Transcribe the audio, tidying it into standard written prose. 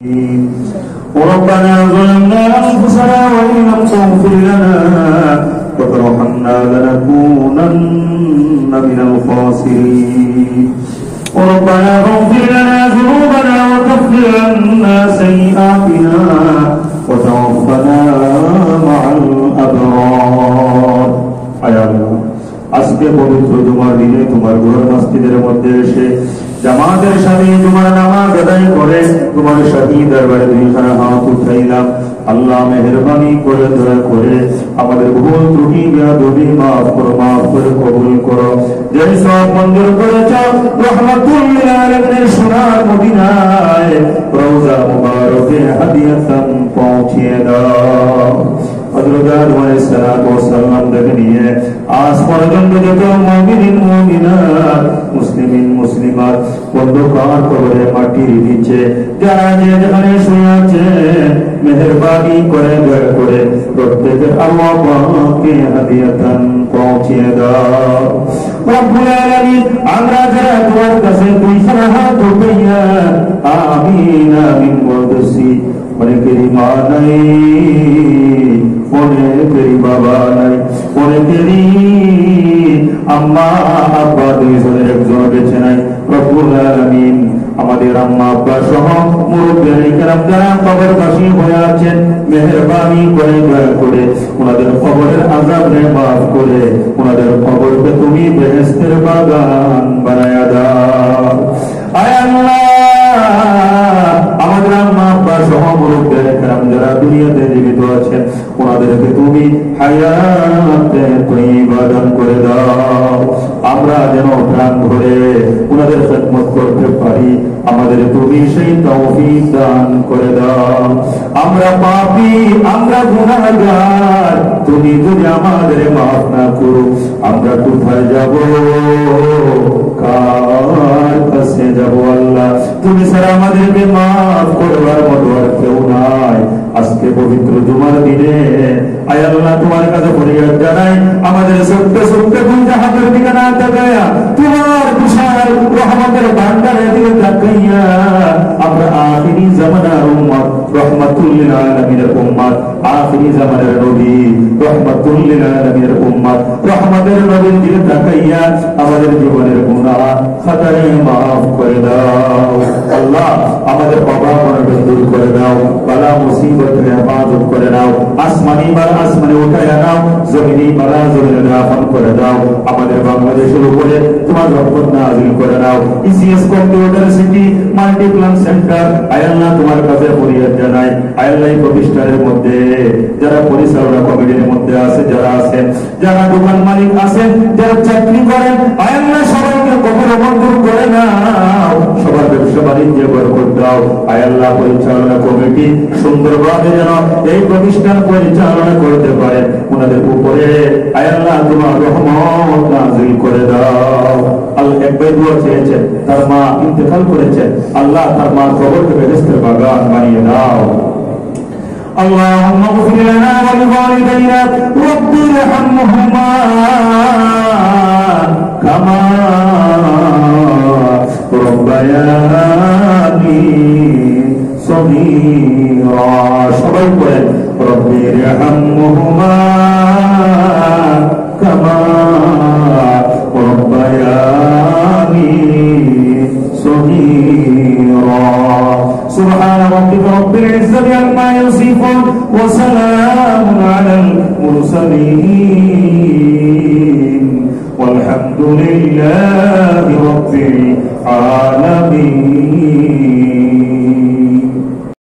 ربنا ظلمنا أنفسنا وإن لم تغفر لنا وترحمنا لنكونن من الخاسرين ربنا اغفر لنا ذنوبنا وكفر عنا سيئاتنا وتوفنا مع الأبرار আয় আল্লাহ আজকে পবিত্র জুমার দিনে তোমার ঘর মসজিদের মধ্যে এসে জামাতের সাথে তোমার নামাজ আদায় করে তোমার শাহী দরবারে দুইখানা হাত উঠাইলাম। আল্লাহ মেহেরবানি করে দয়া করে আমাদের ভুল ত্রুটি বেয়াদবি মাফ করে কবুল করো। যে সব মঞ্জুর করেছ রহমাতুল লিল আলামিনের সোনার মদিনায় রওজা মুবারকে হাদিয়াতান পৌঁছিয়ে দাও। হযরত আদম আলাইহিস সালাতু ওয়াস সালাম থেকে নিয়ে আজ পর্যন্ত যত মুমিন মুমিনাত মুসলিমিন মুসলিমাত অন্ধকার কবরে মাটির নিচে যারা যেখানে শুয়ে আছে মেহেরবানি করে দয়া করে প্রত্যেকের আল্লাহ পাককে হাদিয়াতান পৌঁছিয়ে দাও। রব্বুল আলামিন আমরা যারা তোমার কাছে দুইখানা হাত উঠাইয়া আমিন আমিন বলতেছি, অনেকেরই মা নাই, অনেকেরই বাবা নাই, অনেকেরই আম্মা আব্বা দুইজনের একজন বেঁচে নাই। রব্বুল আলামিন আমাদের আম্মা আব্বা সহ মুরব্বিয়ানে কেরাম যারা কবরবাসী হয়ে আছেন মেহেরবানি করে দয়া করে ওনাদের কবরের আযাবকে মাফ করে ওনাদের কবরকে তুমি বেহেশতের বাগান বানায়া দাও। আয় আল্লাহ আমাদের আম্মা আব্বা সহ মুরব্বিয়ানে কেরাম যারা দুনিয়াতে জীবিত আছেন ওনাদেরকে তুমি হায়াতে তয়্যিবা দান করে দাও। আমরা যেন প্রাণ ভরে ওনাদের খেদমত করতে পারি আমাদের তুমি সেই তৌফিক দান করে দাও। আমরা পাপী, আমরা গুনাহগার, তুমি যদি আমাদের মাফ না করো আমরা কোথায় যাব, কার কাছে যাব? আল্লাহ তুমি ছাড়া আমাদেরকে মাফ করবার মতো আর কেউ নাই। আজকে পবিত্র জুমার দিনে আয় আল্লাহ তোমার কাছে ফরিয়াদ জানাই, আমাদের ছোট্ট ছোট্ট গুণা হাতের দিকে না তাকায়া তোমার বিশাল রহমতের ভান্ডারের দিকে তাকাইয়া আমরা আখিরি জামানার উম্মত রহমাতুল লিল আলামিনের উম্মত, আখিরি জামানার নবী রহমাতুল লিল আলামিনের উম্মত রহমতের নবীর দিকে তাকাইয়া আমাদের জীবনের গুনাহ খাতায় মাফ করে দাও। আল্লাহ আমাদের অভাব অনটন দূর করে দাও, বালা মুসিবত থেকে হেফাজত করে দাও, আসমানি বালা আসমানে উঠায় নাও, জমিনি বালা জমিনে দাফন করে দাও। আমাদের বাংলাদেশের উপরে তোমার রহমত নাযিল করে দাও। ECS computer city Multiplan centre আয় আল্লাহ তোমার কাছে ফরিয়াদ জানাই, আয় আল্লাহ এই প্রতিষ্ঠানের মধ্যে যারা পরিচালনা কমিটির মধ্যে আছে, যারা আছেন, যারা দোকান মালিক আছেন, যারা চাকরি করেন, আয় আল্লাহ সবাইকে কবুল মঞ্জুর করে নাও, সবার ব্যবসা বাণিজ্য বরকত দাও। আয় আল্লাহ পরিচালনা কমিটি সুন্দরভাবে যেন এই প্রতিষ্ঠান পরিচালনা করতে পারে ওনাদের উপরে আয় আল্লাহ তোমার রহমত নাযিল করে দাও। আল্লাহ এক ভাই দোয়া চেয়েছেন, তার মা ইন্তেকাল করেছেন, আল্লাহ তার মার কবরকে বেহেশতের বাগান বানিয়ে দাও। اللهم اغفر لنا ولوالدينا رب ارحمهما كما ربياني صغيرا। সবাই বলেন رب ارحمهما كما ربياني صغيرا। سبحان ربك رب العزة عما يصفون وسلام على المرسلين والحمد لله رب العالمين।